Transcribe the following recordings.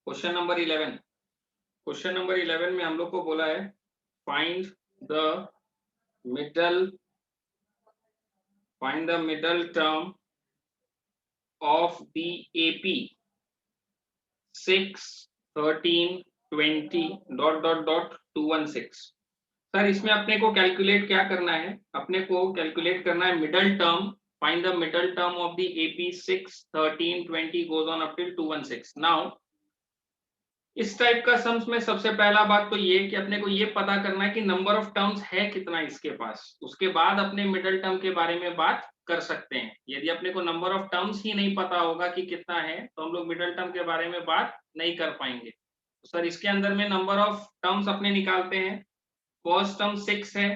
Question number 11। Question number 11 में हम लोग को बोला है find the middle term of the AP 6, 13, 20 dot dot dot 216। Sir इसमें अपने को कैलकुलेट क्या करना है, अपने को कैलकुलेट करना है middle term, find the middle term of the AP 6, 13, 20 goes on up till 216। Now इस टाइप का सम्स में सबसे पहला बात तो ये कि अपने को ये पता करना है कि नंबर ऑफ टर्म्स है कितना इसके पास, उसके बाद अपने मिडल टर्म के बारे में बात कर सकते हैं। यदि अपने को नंबर ऑफ टर्म्स ही नहीं पता होगा कि कितना है तो हम लोग मिडल टर्म के बारे में बात नहीं कर पाएंगे। तो सर इसके अंदर में नंबर ऑफ टर्म्स अपने निकालते हैं। फर्स्ट टर्म 6 है,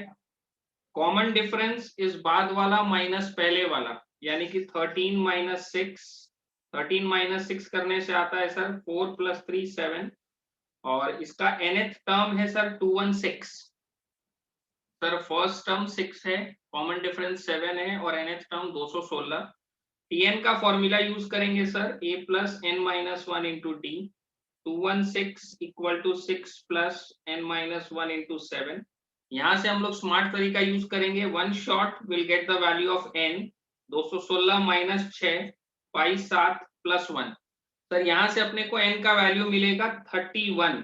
कॉमन डिफरेंस इस बाद वाला माइनस पहले वाला, यानी कि 13 माइनस 6, 13 माइनस 6 करने से आता है सर 4 + 3 7, और इसका nth टर्म है सर 216। सर फर्स्ट टर्म 6 है, कॉमन डिफरेंस 7 है और nth टर्म 216। tn का फॉर्मूला यूज करेंगे sir a + n - 1 × d, 216 = 6 + n - 1 × 7। यहाँ से हम लोग स्मार्ट तरीका यूज करेंगे, one shot will get the value of n, 216 - 6 by 7 + 1। Sir यहाँ से अपने को n का वैल्यू मिलेगा 31।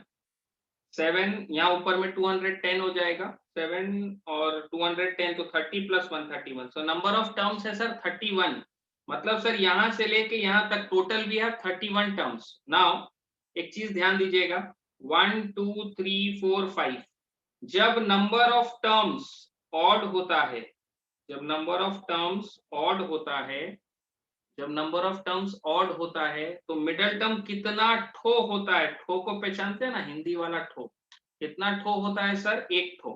7 यहाँ ऊपर में 210 हो जाएगा, 7 और 210 तो 30 + 1 31। सो नंबर ऑफ टर्म्स है सर 31। मतलब सर यहाँ से लेके यहाँ तक टोटल भी है 31 टर्म्स। नाउ एक चीज ध्यान दीजिएगा, 1 2 3 4 5, जब नंबर ऑफ टर्म्स ऑड होता है, जब नंबर ऑफ टर्म्स ऑड होता है, जब नंबर ऑफ टर्म्स ऑड होता है तो मिडल टर्म कितना ठो होता है। ठो को पहचानते हैं ना, हिंदी वाला ठो। कितना ठो होता है सर? एक ठो।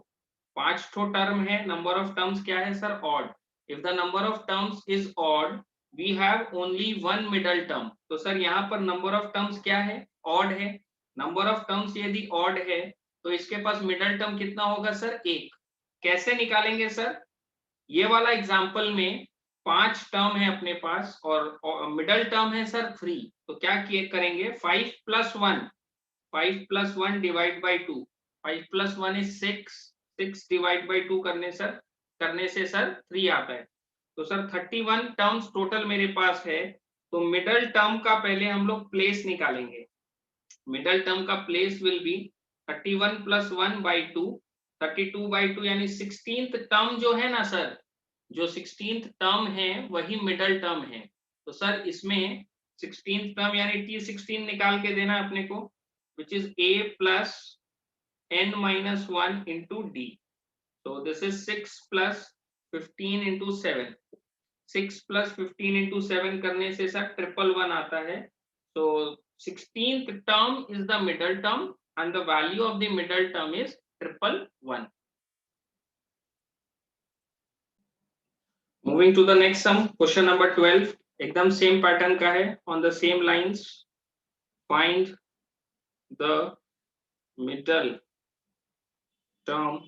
5 ठो टर्म है, नंबर ऑफ टर्म्स क्या है sir? Odd. If the number of terms is odd we have only one middle term. तो सर यहाँ पर नंबर ऑफ टर्म्स क्या है? ऑड है। नंबर ऑफ टर्म्स यदि ऑड है तो इसके पास मिडल टर्म कितना होगा सर? एक। कैसे निकालेंगे सर? ये वाला एग्जाम्पल में 5 टर्म है अपने पास और मिडल टर्म है सर 3। तो क्या किए करेंगे? 5 + 1, 5 + 1 divide by 2, 5 + 1 is 6, 6 divide by 2 करने से सर 3 आता है। तो सर 31 टर्म्स टोटल मेरे पास है। तो मिडल टर्म का पहले हम लोग प्लेस निकालेंगे। मिडल टर्म का place will be 31 + 1 by 2, 32 by 2, यानी 16th टर्म जो है ना सर, जो 16th टर्म है वही मिडल टर्म है। तो सर इसमें 16th टर्म यानी T16 निकाल के देना है अपने को, which is a + n - 1 × d। So this is 6 + 15 × 7। 6 + 15 × 7 करने से सर 111 आता है। So 16th term is the middle term and the value of the middle term is 111। Moving to the next sum, question number 12, एकदम same pattern का है, on the same lines, find the middle term।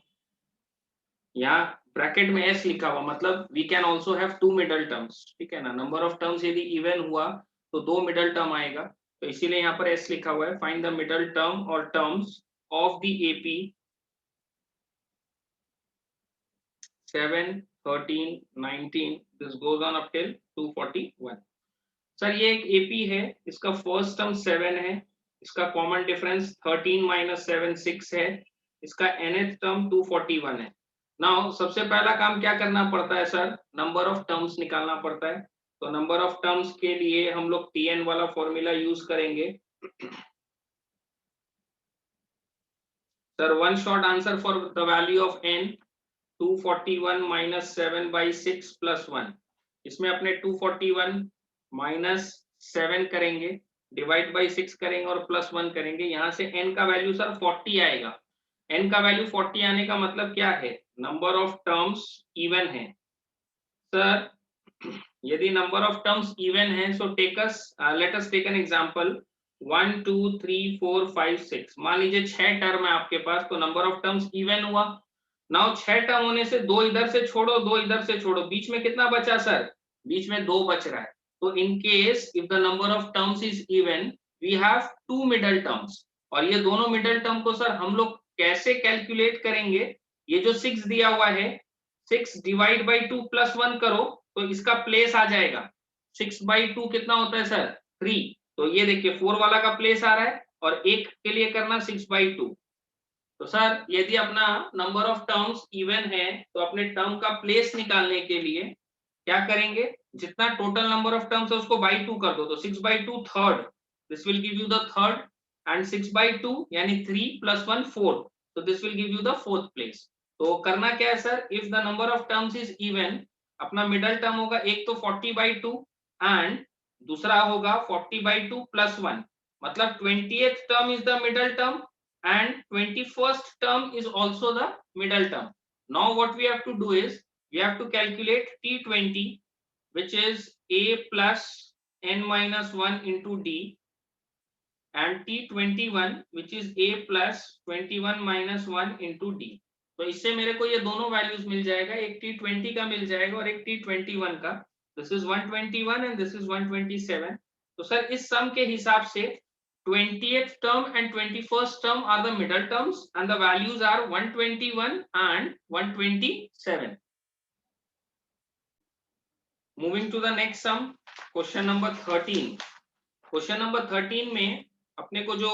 यहाँ bracket में s लिखा हुआ, मतलब we can also have two middle terms, ठीक है ना। नंबर ऑफ टर्म्स यदि इवन हुआ तो 2 मिडल टर्म आएगा, तो इसीलिए यहाँ पर s लिखा हुआ है। फाइंड द मिडल टर्म और terms of the AP 7, 13, 19 this goes on up till 241। Sir ये एक एपी है, इसका फर्स्ट टर्म 7 है, इसका कॉमन डिफरेंस 13 - 7 6 है, इसका nth टर्म 241 है। नाउ सबसे पहला काम क्या करना पड़ता है सर? नंबर ऑफ टर्म्स निकालना पड़ता है। तो नंबर ऑफ टर्म्स के लिए हम लोग tn वाला फॉर्मूला यूज करेंगे। Sir one shot answer for the value of n, 241 - 7 by 6 + 1। इसमें अपने 241 - 7 करेंगे, डिवाइड बाई 6 करेंगे और +1 करेंगे। यहाँ से n का वैल्यू सर 40 आएगा। n का वैल्यू 40 आने का मतलब क्या है? नंबर ऑफ टर्म्स इवन है। सर यदि नंबर ऑफ टर्म्स इवन है so let us take an example 1 2 3 4 5 6। मान लीजिए 6 टर्म है आपके पास, तो नंबर ऑफ टर्म्स इवन हुआ। नाउ 6 टर्म होने से 2 इधर से छोड़ो, 2 इधर से छोड़ो, बीच में कितना बचा सर? बीच में 2 बच रहा है। तो in case if the number of terms is even we have 2 middle terms, और ये दोनों मिडल टर्म को सर हम लोग कैसे कैलकुलेट करेंगे? ये जो 6 दिया हुआ है, 6 डिवाइड बाई 2 प्लस 1 करो तो इसका प्लेस आ जाएगा। 6 बाई 2 कितना होता है सर? 3। तो ये देखिए 4 वाला का प्लेस आ रहा है, और एक के लिए करना 6 बाई 2। तो सर यदि अपना नंबर ऑफ टर्म्स इवन है तो अपने टर्म का प्लेस निकालने के लिए क्या करेंगे? जितना टोटल नंबर ऑफ टर्म्स है उसको बाई 2 कर दो, तो 6 by 2 third, this will give you the third, and 6 by 2 यानी 3 प्लस 1 4, तो this will give you the fourth place. तो करना क्या है sir? If the number of terms is even, अपना मिडल टर्म होगा एक तो 40 बाई 2 एंड दूसरा होगा 40 बाई 2 प्लस 1, मतलब 20th term is the middle term and 21st term is also the middle term. Now what we have to do is we have to calculate T20, which is a plus n minus 1 into d, and T21 which is a plus 21 minus 1 into d. तो इससे मेरे को ये दोनों values मिल जाएगा, एक T20 का मिल जाएगा और एक T21 का। This is 121 and this is 127। तो सर इस सम के हिसाब से 20th term and 21st term are the middle terms and the values are 121 and 127. Moving to the next sum, question number 13. Question number 13 में अपने को जो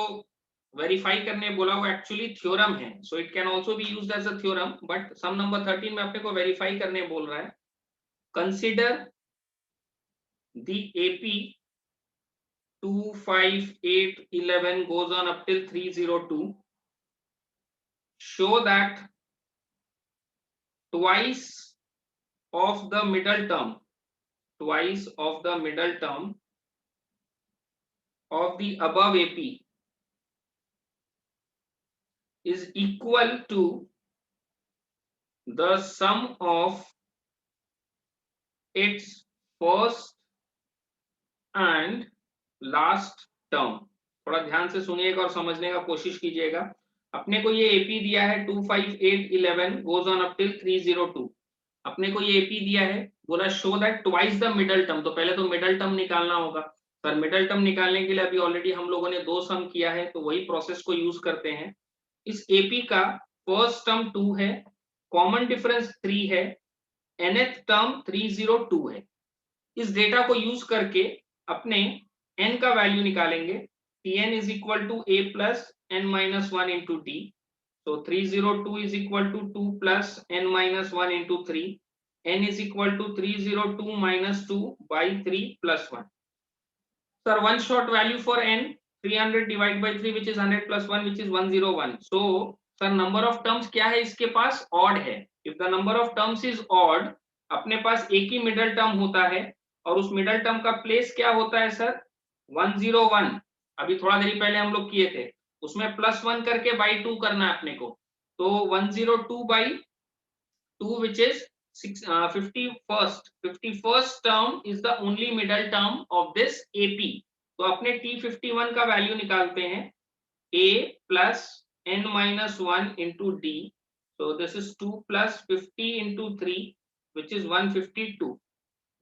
वेरीफाई करने बोला वो एक्चुअली थ्योरम है, so it can also be used as a theorem, but some number 13 में अपने को वेरीफाई करने बोल रहा है। Consider the AP 2, 5, 8, 11 goes on up till 302. Show that twice of the middle term of the above AP is equal to the sum of its first and last term। थोड़ा ध्यान से सुनिएगा और समझने का कोशिश कीजिएगा। अपने को ये एपी दिया है 2, 5, 8, 11 goes on up till 302। अपने को ये एपी दिया है, बोला show that twice the middle term, तो पहले तो मिडल टर्म निकालना होगा। सर मिडल टर्म निकालने के लिए अभी ऑलरेडी हम लोगों ने 2 सम किया है, तो वही प्रोसेस को यूज करते हैं। इस एपी का फर्स्ट टर्म 2 है, कॉमन डिफरेंस 3 है, nth टर्म 302 है। इस डेटा को यूज करके अपने n का वैल्यू निकालेंगे। Tn is equal to a plus n minus 1 into d. So 302 is equal to 2 plus n minus 1 into 3. N is equal to 302 minus 2 by 3 plus 1. Sir, one short value for n, 300 divided by 3 which is 100 plus 1 which is 101. So sir number of terms क्या है इसके पास? odd है। If the number of terms is odd, अपने पास एक ही middle term होता है, और उस मिडल टर्म का प्लेस क्या होता है सर? 101। अभी थोड़ा देरी पहले हम लोग किए थे, उसमें प्लस 1 करके बाई 2 करना है अपने को, तो 102 by 2 which is 51st term is the only middle term of this AP। तो अपने T51 का वैल्यू निकालते हैं, a plus n minus 1 into d, so this is 2 plus 50 into 3 which is 152।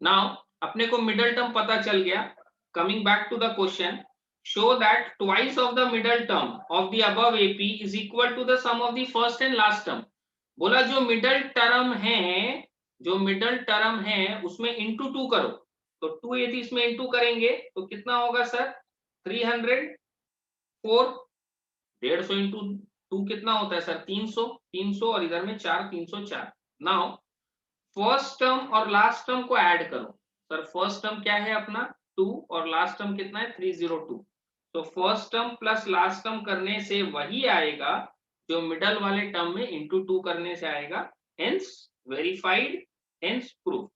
now अपने को मिडल टर्म पता चल गया। coming back to the question, show that twice of the middle term of the above AP is equal to the sum of the first and last term। बोला जो middle term है उसमें into 2 करो, तो 2 यदि इसमें इंटू करेंगे तो कितना होगा सर? 304। 150 इंटू 2 कितना होता है सर? 300। 300 और इधर में 4, 304। नाउ फर्स्ट टर्म और लास्ट टर्म को ऐड करो। सर फर्स्ट टर्म क्या है अपना? 2 और लास्ट टर्म कितना है? 302। तो first term plus last term करने से वही आएगा जो मिडल वाले टर्म में इंटू 2 करने से आएगा। Hence verified, hence proved.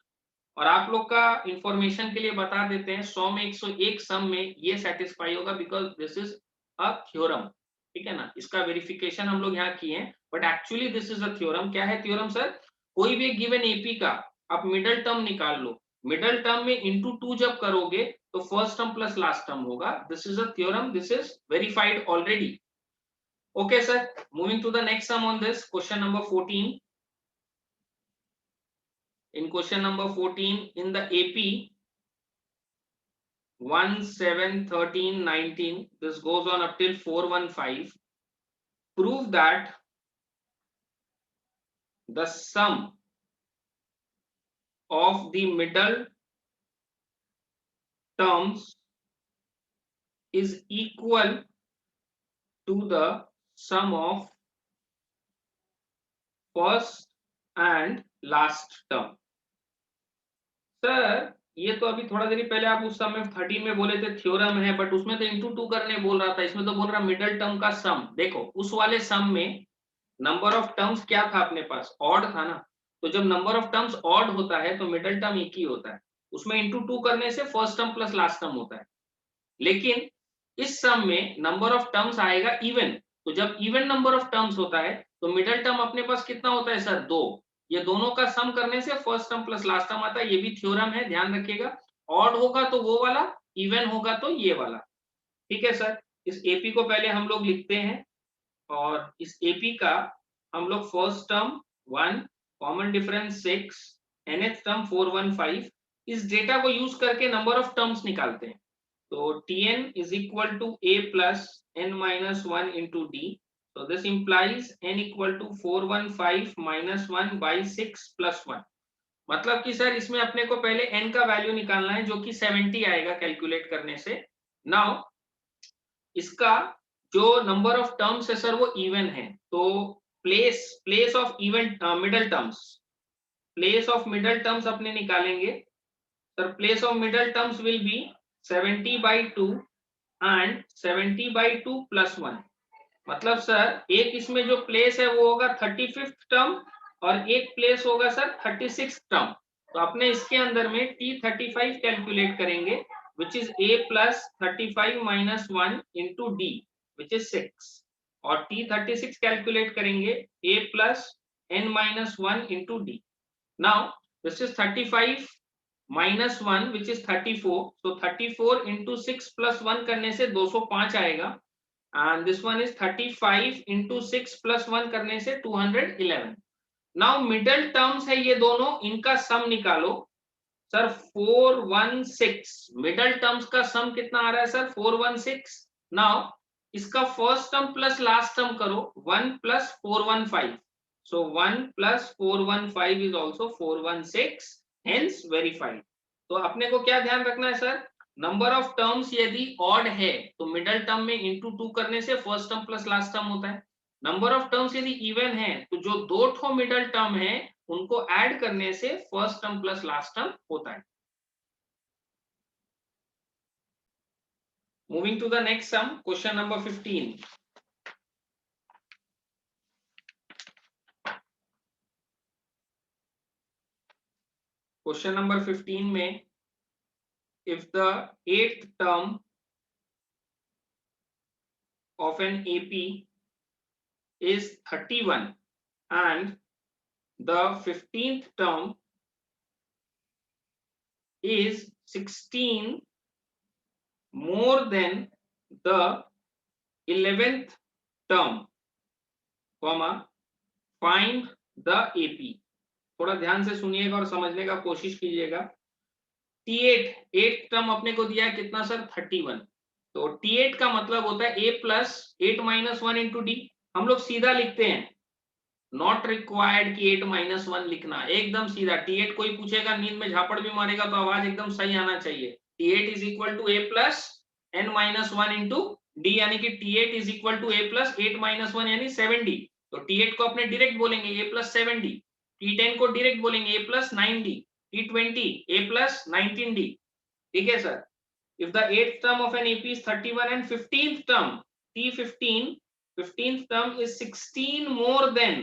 और आप लोग का इंफॉर्मेशन के लिए बता देते हैं 100 में 101 सम में ये सेटिस्फाई होगा, because this is a theorem. ठीक है ना, इसका वेरिफिकेशन हम लोग यहाँ किए हैं, but actually this is a theorem. क्या है थ्योरम सर? कोई भी गिवन एपी का आप मिडल टर्म निकाल लो, मिडल टर्म में इंटू 2 जब करोगे तो first term plus last term होगा। This is a theorem, this is verified already. Okay sir, moving to the next sum on this, question number 14. In question number 14, in the AP 1, 7, 13, 19, this goes on up till 415. Prove that the sum of the middle terms is equal to the sum of first and last term. Sir ये तो अभी थोड़ा देर पहले आप उस सम में 13 में बोले थे थ्योरम है, बट उसमें तो इंटू 2 करने बोल रहा था, इसमें तो बोल रहा मिडल टर्म का सम। देखो उस वाले सम में नंबर ऑफ टर्म्स क्या था अपने पास, ऑड था ना, तो जब नंबर ऑफ टर्म्स ऑड होता है तो मिडल टर्म एक ही होता है, उसमें इंटू 2 करने से first term plus last term होता है। लेकिन इस सम में नंबर ऑफ टर्म्स आएगा इवन, तो जब इवन नंबर ऑफ टर्म्स होता है तो मिडल टर्म अपने पास कितना होता है सर, 2। ये दोनों का सम करने से first term plus last term आता है, ये भी थ्योरम है, ध्यान रखिएगा। ऑड होगा तो वो वाला, इवन होगा तो ये वाला। ठीक है सर, इस एपी को पहले हम लोग लिखते हैं, और इस एपी का हम लोग first term 1, common difference 6, nth term 415, इस डेटा को यूज करके नंबर ऑफ टर्म्स निकालते हैं। तो Tn is equal to a plus n minus 1 into d. So this implies n equal to 415 minus 1 by 6 plus 1. मतलब कि सर इसमें अपने को पहले n का वैल्यू निकालना है जो कि 70 आएगा कैलकुलेट करने से। नाउ इसका जो नंबर ऑफ टर्म्स है सर वो इवन है, तो place of even middle terms, place of middle terms अपने निकालेंगे। Sir place of middle terms will be 70 by 2 and 70 by 2 plus 1। मतलब सर एक इसमें जो प्लेस है वो होगा 35th टर्म और एक प्लेस होगा सर 36th टर्म। तो अपने इसके अंदर में T35 कैलकुलेट करेंगे which is a plus 35 minus 1 into d which is 6, और T36 कैलकुलेट करेंगे a plus n minus 1 into d। Now this is 35 minus 1 which is 34, so 34 into 6 plus 1 करने से 205 आएगा, and this one is 35 into 6 plus 1 करने से 211। now middle terms है ये दोनों, इनका सम निकालो। सर 416 मिडल टर्म्स का सम कितना आ रहा है सर, 416। नाउ इसका first term plus last term करो, 1 plus 415, so 1 plus 415 is also 416, hence verified। तो अपने को क्या ध्यान रखना है सर, नंबर ऑफ टर्म्स यदि ऑड है तो मिडल टर्म में इंटू 2 करने से first term plus last term होता है। नंबर ऑफ टर्म्स यदि इवन है तो जो दो ठो मिडल टर्म है उनको ऐड करने से first term plus last term होता है। Moving to the next sum, question number 15। Question number 15 में if the eighth term of an AP is 31 and the 15th term is 16 more than the 11th term, comma, find the AP। थोड़ा ध्यान से सुनिएगा और समझने का कोशिश कीजिएगा। T8 8 टर्म अपने को दिया है कितना सर, 31, तो T8 का मतलब होता है a plus 8 minus 1 into d। हम लोग सीधा लिखते हैं, नॉट रिक्वायर्ड कि 8 minus 1 लिखना, एकदम सीधा। T8 कोई पूछेगा नींद में झापड़ भी मारेगा तो आवाज एकदम सही आना चाहिए। T8 is equal to a plus n minus 1 into d, यानी कि T8 is equal to a plus 8 minus 1 यानी 7d। तो T8 को अपने डायरेक्ट बोलेंगे a plus 7d, T10 को डायरेक्ट बोलेंगे a plus 9d, T20 a plus 19d। ठीक है sir. If the 8th term of an AP is 31 and 15th term T15, 15th term is 16 more than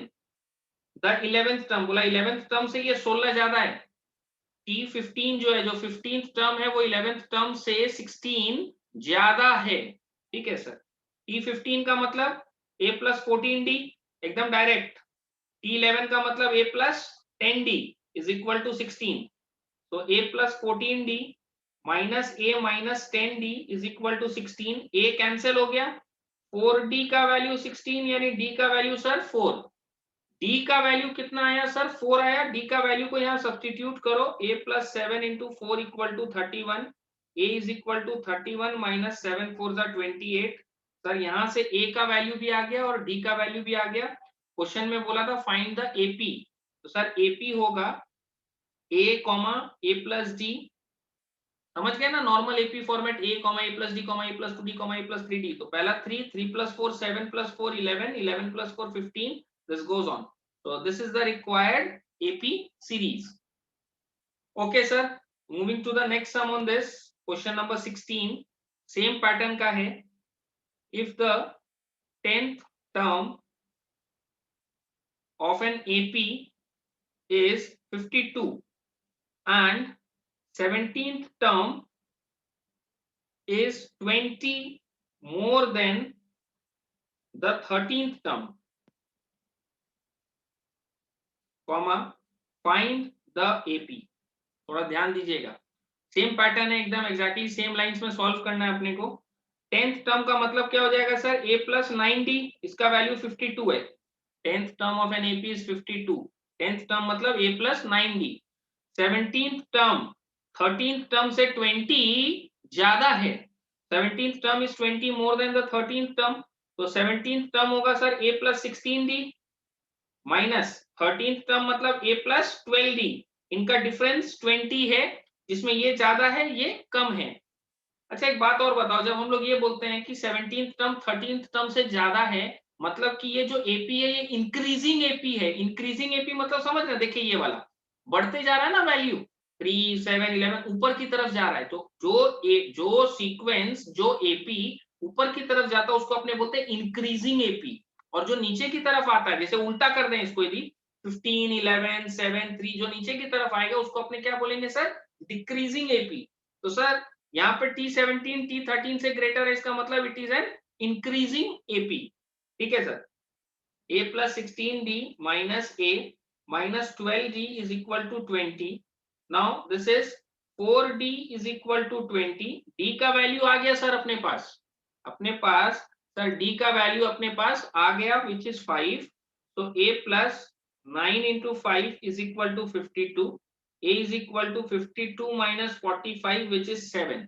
the 11th term, बोला 11th term से ये 16 ज्यादा है। T15 जो है, जो 15th term है वो 11th term से 16 ज्यादा है। ठीक है सर। T15 का मतलब a plus 14d, एकदम डायरेक्ट। T11 का मतलब a plus 10d is equal to 16, तो a plus 14d minus a minus 10d is equal to 16, a cancel हो गया, 4d का वैल्यू 16 यानी d का वैल्यू सर 4, d का वैल्यू कितना आया सर 4 आया, d का वैल्यू को यहाँ सब्स्टिट्यूट करो, a plus 7 into 4 equal to 31, a is equal to 31 minus 7 4 जा 28। सर यहाँ से a का वैल्यू भी आ गया और d का वैल्यू भी आ गया। क्वेश्चन में बोला था फाइंड द एपी, तो सर एपी होगा a comma a plus D, समझ गए ना, normal AP format a comma a plus D comma a plus 2d comma a plus 3d। तो पहला 3 3 plus 4 7 plus 4 11 11 plus 4 15, this goes on. so this is the required AP series. Okay sir, moving to the next sum on this, question number 16 same pattern का है। if the 10th term of an AP is 52 and 17th term is 20 more than the 13th term, comma find the AP। थोड़ा ध्यान दीजिएगा, same pattern है एकदम, exactly same lines में solve करना है अपने को। 10th टर्म का मतलब क्या हो जाएगा सर, a प्लस 9d, इसका वैल्यू 52 है। 10th term of an AP is 52, 10th term मतलब a plus 9d। 17th term 13th term से 20 ज्यादा है, 17th term is 20 more than the 13th term, तो 17th टर्म होगा sir a plus 16d minus 13th term मतलब a plus 12d, इनका difference 20 है, जिसमें ये ज्यादा है ये कम है। अच्छा एक बात और बताओ, जब हम लोग ये बोलते हैं कि 17th टर्म 13th टर्म से ज्यादा है, मतलब कि ये जो एपी है ये इंक्रीजिंग एपी है। इंक्रीजिंग एपी मतलब समझ रहे, देखिए ये वाला बढ़ते जा रहा है ना वैल्यू, 3 7 11 ऊपर की तरफ जा रहा है। तो जो सीक्वेंस जो एपी ऊपर की तरफ जाता है उसको अपने बोलते हैं इंक्रीजिंग एपी, और जो नीचे की तरफ आता है, जैसे उल्टा कर दें इसको, यदि 15 11 7 3 जो नीचे की तरफ आएगा उसको अपने क्या बोलेंगे सर, डिक्रीजिंग एपी। तो सर यहाँ पे T17 T13 से ग्रेटर है, इसका मतलब it is an increasing AP. ठीक है sir, a plus 16d minus a minus 12d is equal to 20। Now this is 4d is equal to 20। d का वैल्यू आ गया सर अपने पास सर d का वैल्यू अपने पास आ गया विच इज 5। तो a plus 9 into 5 is equal to 52। a is equal to 52 minus 45 which is 7।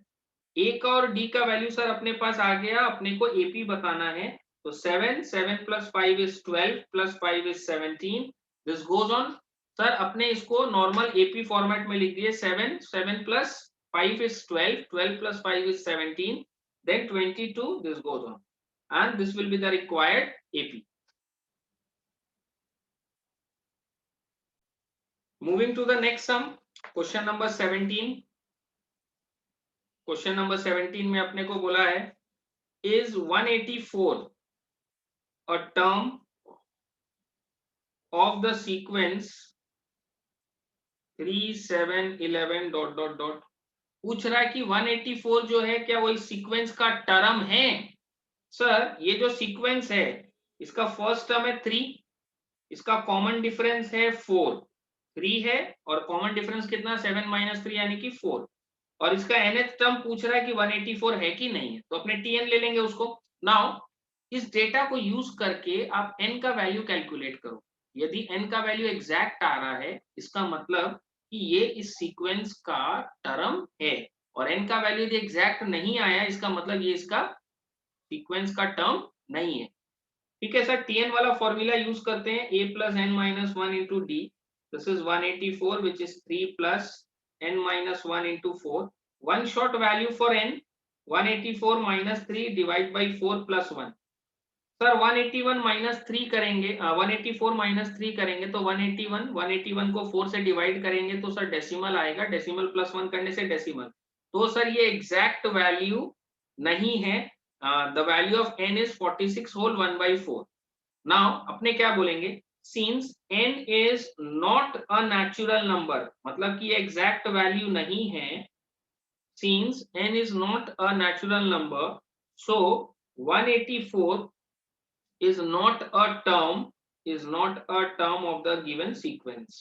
a का और d का वैल्यू सर अपने पास आ गया, अपने को AP बताना है। तो 7 7 plus 5 is 12 plus 5 is 17, this goes on। Sir अपने इसको नॉर्मल AP फॉर्मेट में लिख दिए, 7 7 plus 5 is 12 12 plus 5 is 17 then 22, this goes on and this will be the required AP। Moving to the next sum, question number 17। Question number 17 में अपने को बोला है is 184 a term of the sequence 3 7 11 dot dot dot. पूछ रहा है कि 184 जो है क्या वो इस सीक्वेंस का टर्म है। सर ये जो सीक्वेंस है इसका फर्स्ट टर्म है 3, इसका कॉमन डिफरेंस है 4, 3 है और कॉमन डिफरेंस कितना 7 माइनस 3 यानी कि 4, और इसका nth टर्म पूछ रहा है कि 184 है कि नहीं है, तो अपने tn ले लेंगे उसको। नाउ इस डेटा को यूज करके आप n का वैल्यू कैलकुलेट करो। यदि n का वैल्यू एग्जैक्ट आ रहा है इसका मतलब कि ये इस सीक्वेंस का टर्म है, और n का वैल्यू यदि एग्जैक्ट नहीं आया इसका मतलब ये इसका सीक्वेंस का टर्म नहीं है। ठीक है सर, tn वाला फॉर्मूला यूज करते हैं, a plus n minus 1 into D, this is 184 which is 3 plus n minus 1 into 4, one shot value for n 184 minus 3 divide by 4 plus 1। Sir 181 minus 3 करेंगे, 184 minus 3 करेंगे तो 181 को 4 से डिवाइड करेंगे तो सर डेसिमल आएगा, डेसिमल प्लस 1 करने से डेसिमल। तो सर ये एग्जैक्ट वैल्यू नहीं है, the value of n is 46 whole 1 by 4। Now अपने क्या बोलेंगे, since n is not a natural number, मतलब कि एग्जैक्ट वैल्यू नहीं है, since n is not a natural number, so 184 is not a term of the given sequence।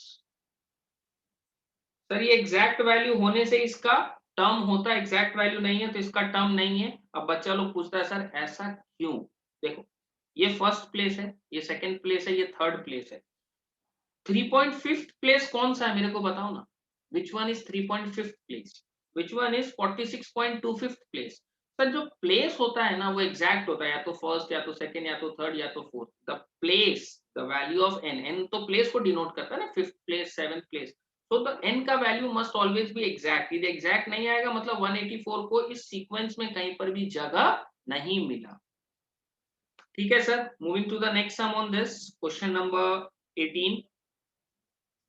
Sir ये exact value होने से इसका टर्म होता है, एग्जैक्ट वैल्यू नहीं है तो इसका टर्म नहीं है। अब बच्चा लोग पूछता है सर ऐसा क्यों। देखो ये फर्स्ट प्लेस है, ये सेकंड प्लेस है, ये थर्ड प्लेस है, 3.5 प्लेस कौन सा है मेरे को बताओ ना, which one is 3.5 place. Which one is 46.25 place. Sir जो प्लेस होता है ना वो एग्जैक्ट होता है, या तो फर्स्ट या तो सेकंड या तो थर्ड या तो fourth. The place, the value of n, n तो प्लेस को डिनोट करता है ना, फिफ्थ प्लेस, सेवेंथ प्लेस। तो द एन का value must always be exact. यदि एग्जैक्ट नहीं आएगा मतलब 184 को इस सीक्वेंस में कहीं पर भी जगह नहीं मिला। ठीक है sir, moving to the next sum on this question number 18।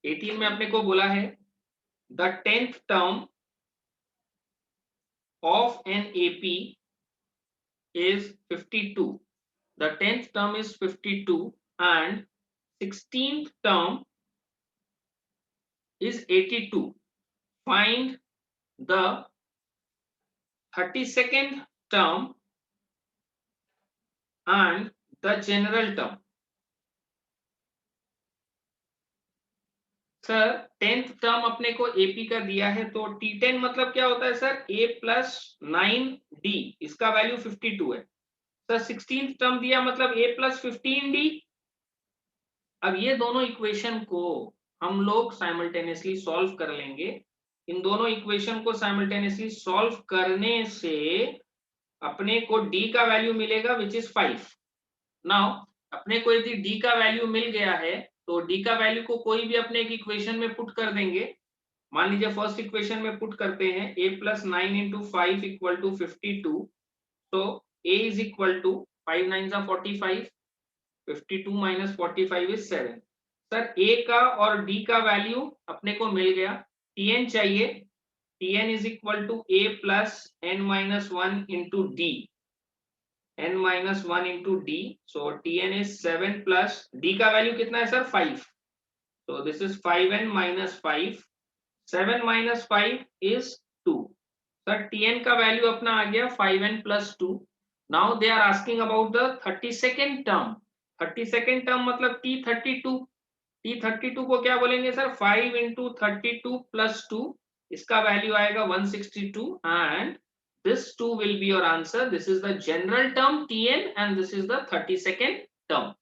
18 में अपने को बोला है the 10th term of an AP is 52. The 10th term is 52 and 16th term is 82. Find the 32nd term and the general term. Sir 10th term अपने को AP का दिया है, तो T10 मतलब क्या होता है सर, A प्लस 9D, इसका वैल्यू 52 है। सर 16th टर्म दिया मतलब A प्लस 15D। अब ये दोनों इक्वेशन को हम लोग साइमल्टेनियसली सॉल्व कर लेंगे। इन दोनों इक्वेशन को साइमल्टेनियसली सॉल्व करने से अपने को D का वैल्यू मिलेगा विच इज 5। नाउ अपने को यदि D का वैल्यू मिल गया है तो D का वैल्यू को कोई भी अपने एक इक्वेशन में पुट कर देंगे। मान लीजिए फर्स्ट इक्वेशन में पुट करते हैं A plus 9 into 5 equal to 52। तो A इज इक्वल टू 5 9 जा 45, 52 माइनस 45 इज 7। सर A का और D का वैल्यू अपने को मिल गया। Tn चाहिए, Tn is equal to A plus n minus 1 into D, n minus 1 into D। So Tn is 7 plus D का वैल्यू कितना है sir, 5। So this is 5n minus 5, 7 minus 5 is 2. Sir Tn का value अपना आ गया 5n plus 2. Now they are asking about the 32nd term. 32nd term मतलब T32। T32 को क्या बोलेंगे सर, 5 into 32 plus 2, इसका वैल्यू आएगा 162 and this 2 will be your answer. This is the general term Tn and this is the 32nd term.